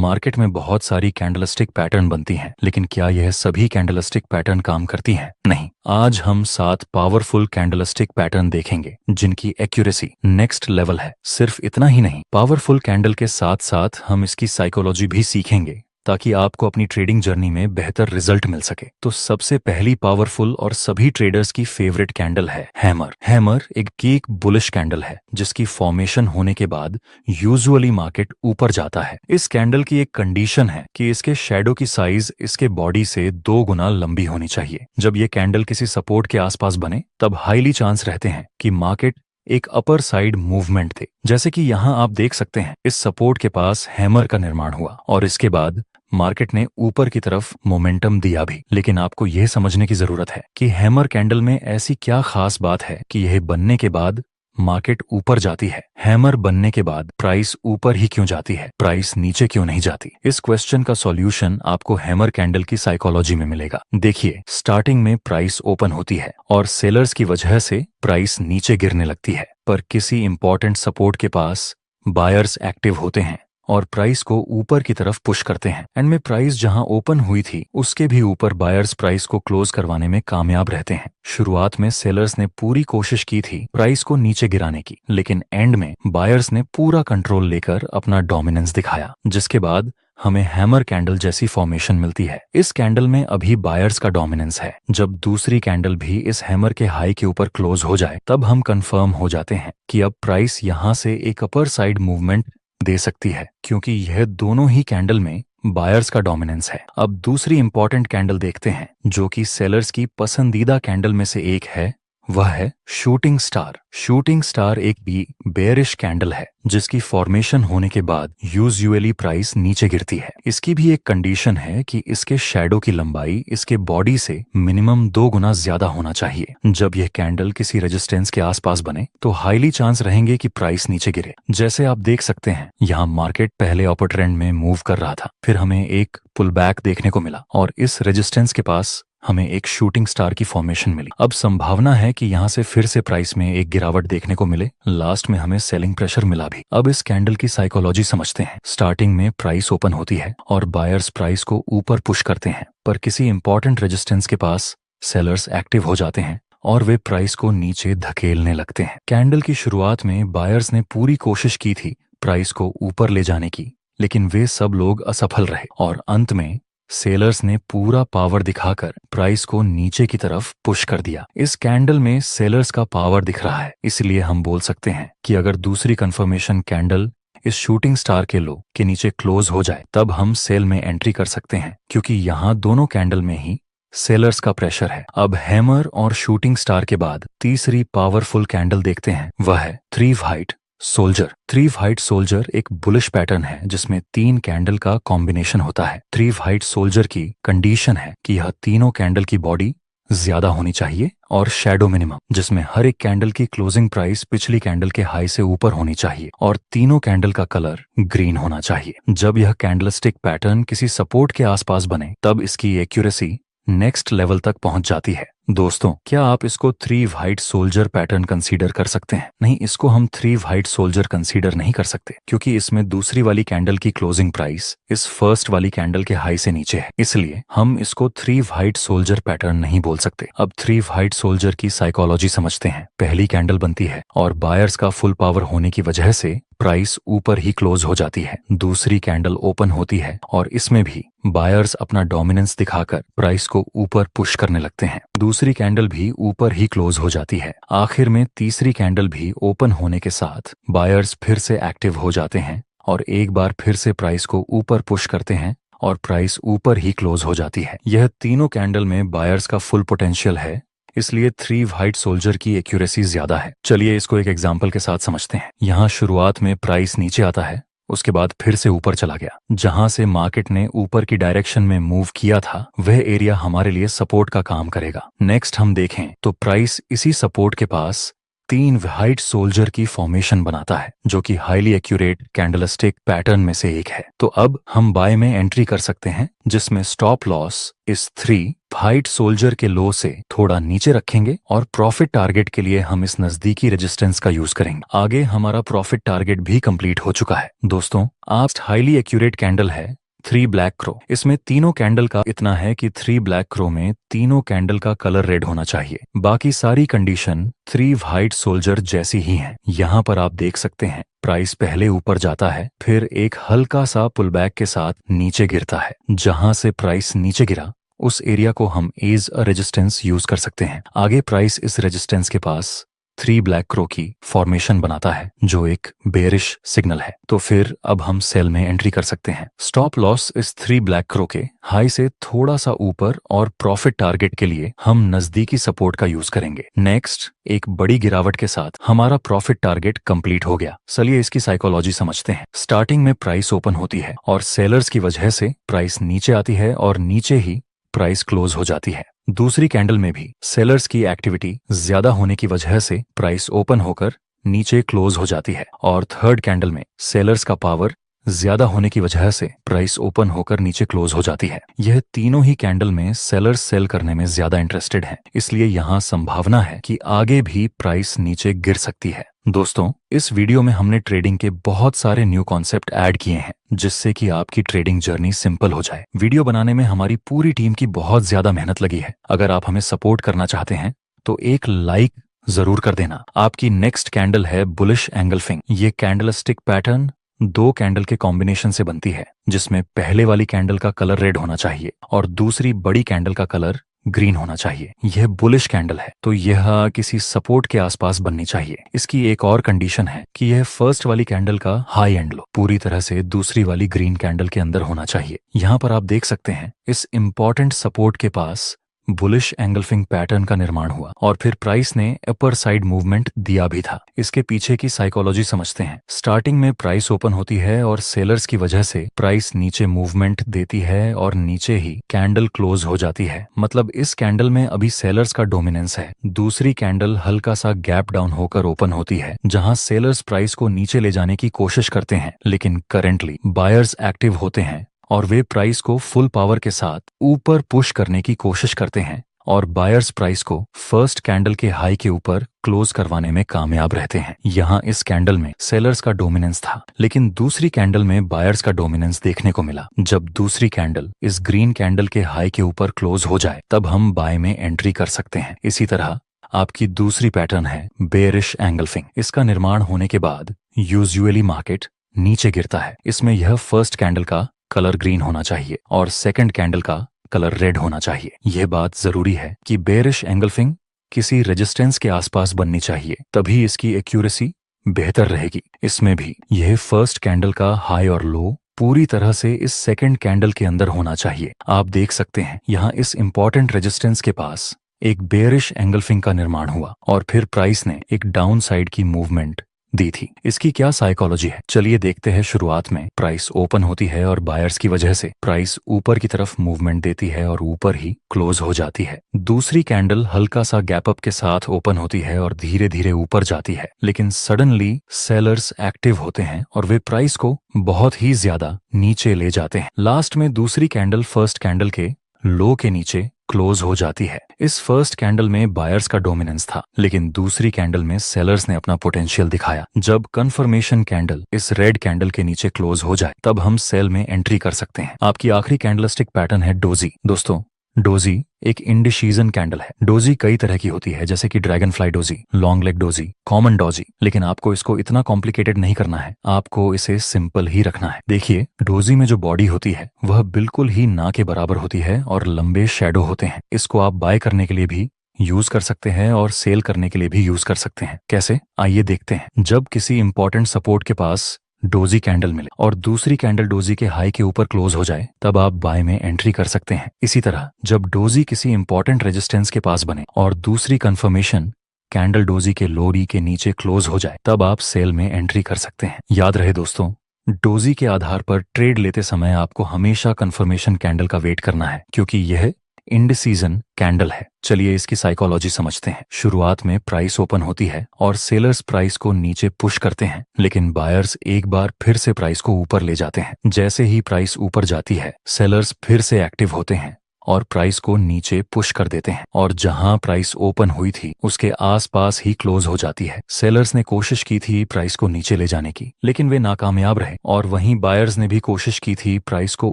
Market में बहुत सारी कैंडलस्टिक पैटर्न बनती हैं, लेकिन क्या यह सभी कैंडलस्टिक पैटर्न काम करती हैं? नहीं। आज हम 7 पावरफुल कैंडलस्टिक पैटर्न देखेंगे जिनकी एक्यूरेसी नेक्स्ट लेवल है। सिर्फ इतना ही नहीं, पावरफुल कैंडल के साथ साथ हम इसकी साइकोलॉजी भी सीखेंगे ताकि आपको अपनी ट्रेडिंग जर्नी में बेहतर रिजल्ट मिल सके। तो सबसे पहली पावरफुल और सभी ट्रेडर्स की फेवरेट कैंडल है हैमर। हैमर एक कीक बुलिश कैंडल है जिसकी फॉर्मेशन होने के बाद यूजुअली मार्केट ऊपर जाता है। इस कैंडल की एक कंडीशन है कि इसके शैडो की साइज इसके बॉडी से 2 गुना लंबी होनी चाहिए। जब ये कैंडल किसी सपोर्ट के आसपास बने तब हाईली चांस रहते हैं कि मार्केट एक अपर साइड मूवमेंट थे। जैसे कि यहाँ आप देख सकते हैं, इस सपोर्ट के पास हैमर का निर्माण हुआ और इसके बाद मार्केट ने ऊपर की तरफ मोमेंटम दिया भी। लेकिन आपको यह समझने की जरूरत है कि हैमर कैंडल में ऐसी क्या खास बात है कि यह बनने के बाद मार्केट ऊपर जाती है। हैमर बनने के बाद प्राइस ऊपर ही क्यों जाती है, प्राइस नीचे क्यों नहीं जाती? इस क्वेश्चन का सॉल्यूशन आपको हैमर कैंडल की साइकोलॉजी में मिलेगा। देखिए, स्टार्टिंग में प्राइस ओपन होती है और सेलर्स की वजह से प्राइस नीचे गिरने लगती है, पर किसी इंपॉर्टेंट सपोर्ट के पास बायर्स एक्टिव होते हैं और प्राइस को ऊपर की तरफ पुश करते हैं। एंड में प्राइस जहां ओपन हुई थी उसके भी ऊपर बायर्स प्राइस को क्लोज करवाने में कामयाब रहते हैं। शुरुआत में सेलर्स ने पूरी कोशिश की थी प्राइस को नीचे गिराने की, लेकिन एंड में बायर्स ने पूरा कंट्रोल लेकर अपना डोमिनेंस दिखाया, जिसके बाद हमें हैमर कैंडल जैसी फॉर्मेशन मिलती है। इस कैंडल में अभी बायर्स का डोमिनेंस है। जब दूसरी कैंडल भी इस हैमर के हाई के ऊपर क्लोज हो जाए तब हम कंफर्म हो जाते हैं कि अब प्राइस यहां से एक अपर साइड मूवमेंट दे सकती है, क्योंकि यह दोनों ही कैंडल में बायर्स का डोमिनेंस है। अब दूसरी इंपॉर्टेंट कैंडल देखते हैं जो कि सेलर्स की पसंदीदा कैंडल में से एक है, वह है शूटिंग स्टार। शूटिंग स्टार एक भी बेयरिश कैंडल है जिसकी फॉर्मेशन होने के बाद यूजुअली प्राइस नीचे गिरती है। इसकी भी एक कंडीशन है कि इसके शैडो की लंबाई इसके बॉडी से मिनिमम 2 गुना ज्यादा होना चाहिए। जब यह कैंडल किसी रेजिस्टेंस के आसपास बने तो हाईली चांस रहेंगे कि प्राइस नीचे गिरे। जैसे आप देख सकते हैं, यहाँ मार्केट पहले अपर ट्रेंड में मूव कर रहा था, फिर हमें एक पुल बैक देखने को मिला और इस रेजिस्टेंस के पास हमें एक शूटिंग स्टार की फॉर्मेशन मिली। अब संभावना है कि यहाँ से फिर से प्राइस में एक गिरावट देखने को मिले। लास्ट में हमें सेलिंग प्रेशर मिला भी। अब इस कैंडल की साइकोलॉजी समझते हैं। स्टार्टिंग में प्राइस ओपन होती है और बायर्स प्राइस को ऊपर पुश करते हैं, पर किसी इंपॉर्टेंट रेजिस्टेंस के पास सेलर्स एक्टिव हो जाते हैं और वे प्राइस को नीचे धकेलने लगते हैं। कैंडल की शुरुआत में बायर्स ने पूरी कोशिश की थी प्राइस को ऊपर ले जाने की, लेकिन वे सब लोग असफल रहे और अंत में सेलर्स ने पूरा पावर दिखाकर प्राइस को नीचे की तरफ पुश कर दिया। इस कैंडल में सेलर्स का पावर दिख रहा है, इसलिए हम बोल सकते हैं कि अगर दूसरी कंफर्मेशन कैंडल इस शूटिंग स्टार के लो के नीचे क्लोज हो जाए तब हम सेल में एंट्री कर सकते हैं, क्योंकि यहाँ दोनों कैंडल में ही सेलर्स का प्रेशर है। अब हैमर और शूटिंग स्टार के बाद तीसरी पावरफुल कैंडल देखते हैं, वह है three height soldier. Three height soldier एक बुलिश पैटर्न है जिसमें 3 कैंडल का कॉम्बिनेशन होता है। थ्री हाइट सोल्जर की कंडीशन है कि यह तीनों कैंडल की बॉडी ज्यादा होनी चाहिए और शैडो मिनिमम, जिसमें हर एक कैंडल की क्लोजिंग प्राइस पिछली कैंडल के हाई से ऊपर होनी चाहिए और तीनों कैंडल का कलर ग्रीन होना चाहिए। जब यह कैंडलस्टिक पैटर्न किसी सपोर्ट के आसपास बने तब इसकी एक्यूरेसी नेक्स्ट लेवल तक पहुंच जाती है। दोस्तों, क्या आप इसको 3 वाइट सोल्जर पैटर्न कंसीडर कर सकते हैं? नहीं, इसको हम 3 वाइट सोल्जर कंसीडर नहीं कर सकते, क्योंकि इसमें दूसरी वाली कैंडल की क्लोजिंग प्राइस इस फर्स्ट वाली कैंडल के हाई से नीचे है, इसलिए हम इसको 3 वाइट सोल्जर पैटर्न नहीं बोल सकते। अब 3 वाइट सोल्जर की साइकोलॉजी समझते हैं। पहली कैंडल बनती है और बायर्स का फुल पावर होने की वजह से प्राइस ऊपर ही क्लोज हो जाती है। दूसरी कैंडल ओपन होती है और इसमें भी बायर्स अपना डोमिनेंस दिखाकर प्राइस को ऊपर पुश करने लगते हैं। दूसरी कैंडल भी ऊपर ही क्लोज हो जाती है। आखिर में तीसरी कैंडल भी ओपन होने के साथ बायर्स फिर से एक्टिव हो जाते हैं और एक बार फिर से प्राइस को ऊपर पुश करते हैं और प्राइस ऊपर ही क्लोज हो जाती है। यह तीनों कैंडल में बायर्स का फुल पोटेंशियल है, इसलिए 3 वाइट सोल्जर की एक्यूरेसी ज्यादा है। चलिए इसको एक एग्जाम्पल के साथ समझते हैं। यहाँ शुरुआत में प्राइस नीचे आता है, उसके बाद फिर से ऊपर चला गया। जहां से मार्केट ने ऊपर की डायरेक्शन में मूव किया था वह एरिया हमारे लिए सपोर्ट का काम करेगा। नेक्स्ट हम देखें तो प्राइस इसी सपोर्ट के पास 3 व्हाइट सोल्जर की फॉर्मेशन बनाता है, जो कि हाईली एक्यूरेट कैंडलस्टिक पैटर्न में से एक है। तो अब हम बाय में एंट्री कर सकते हैं, जिसमें स्टॉप लॉस इस 3 व्हाइट सोल्जर के लो से थोड़ा नीचे रखेंगे और प्रॉफिट टारगेट के लिए हम इस नजदीकी रेजिस्टेंस का यूज करेंगे। आगे हमारा प्रॉफिट टारगेट भी कंप्लीट हो चुका है। दोस्तों, आप हाईली एक्यूरेट कैंडल है 3 ब्लैक क्रो। इसमें तीनों कैंडल का इतना है कि 3 ब्लैक क्रो में तीनों कैंडल का कलर रेड होना चाहिए। बाकी सारी कंडीशन 3 व्हाइट सोल्जर जैसी ही हैं। यहाँ पर आप देख सकते हैं प्राइस पहले ऊपर जाता है, फिर एक हल्का सा पुलबैक के साथ नीचे गिरता है। जहां से प्राइस नीचे गिरा उस एरिया को हम एज अ रेजिस्टेंस यूज कर सकते हैं। आगे प्राइस इस रेजिस्टेंस के पास 3 ब्लैक क्रो की फॉर्मेशन बनाता है, जो एक बेरिश सिग्नल है। तो फिर अब हम सेल में एंट्री कर सकते हैं। स्टॉप लॉस इस 3 ब्लैक क्रो के हाई से थोड़ा सा ऊपर और प्रॉफिट टारगेट के लिए हम नजदीकी सपोर्ट का यूज करेंगे। नेक्स्ट, एक बड़ी गिरावट के साथ हमारा प्रॉफिट टारगेट कंप्लीट हो गया। चलिए इसकी साइकोलॉजी समझते हैं। स्टार्टिंग में प्राइस ओपन होती है और सेलर्स की वजह से प्राइस नीचे आती है और नीचे ही प्राइस क्लोज हो जाती है। दूसरी कैंडल में भी सेलर्स की एक्टिविटी ज्यादा होने की वजह से प्राइस ओपन होकर नीचे क्लोज हो जाती है और थर्ड कैंडल में सेलर्स का पावर ज्यादा होने की वजह से प्राइस ओपन होकर नीचे क्लोज हो जाती है। यह तीनों ही कैंडल में सेलर्स सेल करने में ज्यादा इंटरेस्टेड हैं, इसलिए यहाँ संभावना है कि आगे भी प्राइस नीचे गिर सकती है। दोस्तों, इस वीडियो में हमने ट्रेडिंग के बहुत सारे न्यू कॉन्सेप्ट ऐड किए हैं, जिससे कि आपकी ट्रेडिंग जर्नी सिंपल हो जाए। वीडियो बनाने में हमारी पूरी टीम की बहुत ज्यादा मेहनत लगी है। अगर आप हमें सपोर्ट करना चाहते हैं तो एक लाइक जरूर कर देना। आपकी नेक्स्ट कैंडल है बुलिश एंगल्फिंग। ये कैंडलस्टिक पैटर्न 2 कैंडल के कॉम्बिनेशन से बनती है, जिसमें पहले वाली कैंडल का कलर रेड होना चाहिए और दूसरी बड़ी कैंडल का कलर ग्रीन होना चाहिए। यह बुलिश कैंडल है, तो यह किसी सपोर्ट के आसपास बननी चाहिए। इसकी एक और कंडीशन है कि यह फर्स्ट वाली कैंडल का हाई एंड लो पूरी तरह से दूसरी वाली ग्रीन कैंडल के अंदर होना चाहिए। यहाँ पर आप देख सकते हैं इस इंपॉर्टेंट सपोर्ट के पास बुलिश एंगल्फिंग पैटर्न का निर्माण हुआ और फिर प्राइस ने अपर साइड मूवमेंट दिया भी था। इसके पीछे की साइकोलॉजी समझते हैं। स्टार्टिंग में प्राइस ओपन होती है और सेलर्स की वजह से प्राइस नीचे मूवमेंट देती है और नीचे ही कैंडल क्लोज हो जाती है। मतलब इस कैंडल में अभी सेलर्स का डोमिनेंस है। दूसरी कैंडल हल्का सा गैप डाउन होकर ओपन होती है, जहां सेलर्स प्राइस को नीचे ले जाने की कोशिश करते हैं, लेकिन करेंटली बायर्स एक्टिव होते हैं और वे प्राइस को फुल पावर के साथ ऊपर पुश करने की कोशिश करते हैं और बायर्स प्राइस को फर्स्ट कैंडल के हाई के ऊपर क्लोज करवाने में कामयाब रहते हैं। यहाँ इस कैंडल में सेलर्स का डोमिनेंस था, लेकिन दूसरी कैंडल में बायर्स का डोमिनेंस देखने को मिला। जब दूसरी कैंडल इस ग्रीन कैंडल के हाई के ऊपर क्लोज हो जाए, तब हम बाय में एंट्री कर सकते हैं। इसी तरह आपकी दूसरी पैटर्न है बेरिश एंगल्फिंग। इसका निर्माण होने के बाद यूजुअली मार्केट नीचे गिरता है। इसमें यह फर्स्ट कैंडल का कलर ग्रीन होना चाहिए और सेकंड कैंडल का कलर रेड होना चाहिए। यह बात जरूरी है कि बेरिश एंगल्फिंग किसी रेजिस्टेंस के आसपास बननी चाहिए, तभी इसकी एक्यूरेसी बेहतर रहेगी। इसमें भी यह फर्स्ट कैंडल का हाई और लो पूरी तरह से इस सेकंड कैंडल के अंदर होना चाहिए। आप देख सकते हैं यहाँ इस इंपॉर्टेंट रेजिस्टेंस के पास एक बेरिश एंगल्फिंग का निर्माण हुआ और फिर प्राइस ने एक डाउन साइड की मूवमेंट दी थी। इसकी क्या साइकोलॉजी है, चलिए देखते हैं। शुरुआत में प्राइस ओपन होती है और बायर्स की वजह से प्राइस ऊपर की तरफ मूवमेंट देती है और ऊपर ही क्लोज हो जाती है। दूसरी कैंडल हल्का सा गैप अप के साथ ओपन होती है और धीरे धीरे ऊपर जाती है, लेकिन सडनली सेलर्स एक्टिव होते हैं और वे प्राइस को बहुत ही ज्यादा नीचे ले जाते हैं। लास्ट में दूसरी कैंडल फर्स्ट कैंडल के लो के नीचे क्लोज हो जाती है। इस फर्स्ट कैंडल में बायर्स का डोमिनेंस था, लेकिन दूसरी कैंडल में सेलर्स ने अपना पोटेंशियल दिखाया। जब कंफर्मेशन कैंडल इस रेड कैंडल के नीचे क्लोज हो जाए, तब हम सेल में एंट्री कर सकते हैं। आपकी आखिरी कैंडलस्टिक पैटर्न है डोजी। दोस्तों, डोजी एक इंडिसीजन कैंडल है। डोजी कई तरह की होती है, जैसे कि dragon fly doji, long leg doji, common doji, लेकिन आपको इसको इतना कॉम्प्लिकेटेड नहीं करना है, आपको इसे सिंपल ही रखना है। देखिए, डोजी में जो बॉडी होती है वह बिल्कुल ही ना के बराबर होती है और लंबे शैडो होते हैं। इसको आप बाय करने के लिए भी यूज कर सकते हैं और सेल करने के लिए भी यूज कर सकते हैं। कैसे, आइए देखते हैं। जब किसी इंपॉर्टेंट सपोर्ट के पास डोजी कैंडल मिले और दूसरी कैंडल डोजी के हाई के ऊपर क्लोज हो जाए, तब आप बाय में एंट्री कर सकते हैं। इसी तरह जब डोजी किसी इंपॉर्टेंट रेजिस्टेंस के पास बने और दूसरी कंफर्मेशन कैंडल डोजी के लोरी के नीचे क्लोज हो जाए, तब आप सेल में एंट्री कर सकते हैं। याद रहे दोस्तों, डोजी के आधार पर ट्रेड लेते समय आपको हमेशा कंफर्मेशन कैंडल का वेट करना है, क्योंकि यह इंडिसीजन कैंडल है। चलिए इसकी साइकोलॉजी समझते हैं। शुरुआत में प्राइस ओपन होती है और सेलर्स प्राइस को नीचे पुश करते हैं, लेकिन बायर्स एक बार फिर से प्राइस को ऊपर ले जाते हैं। जैसे ही प्राइस ऊपर जाती है, सेलर्स फिर से एक्टिव होते हैं और प्राइस को नीचे पुश कर देते हैं और जहां प्राइस ओपन हुई थी उसके आसपास ही क्लोज हो जाती है। सेलर्स ने कोशिश की थी प्राइस को नीचे ले जाने की, लेकिन वे नाकामयाब रहे, और वहीं बायर्स ने भी कोशिश की थी प्राइस को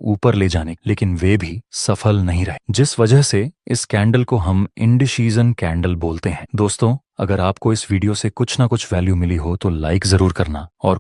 ऊपर ले जाने की, लेकिन वे भी सफल नहीं रहे, जिस वजह से इस कैंडल को हम इंडिसीजन कैंडल बोलते हैं। दोस्तों, अगर आपको इस वीडियो से कुछ ना कुछ वैल्यू मिली हो तो लाइक जरूर करना, और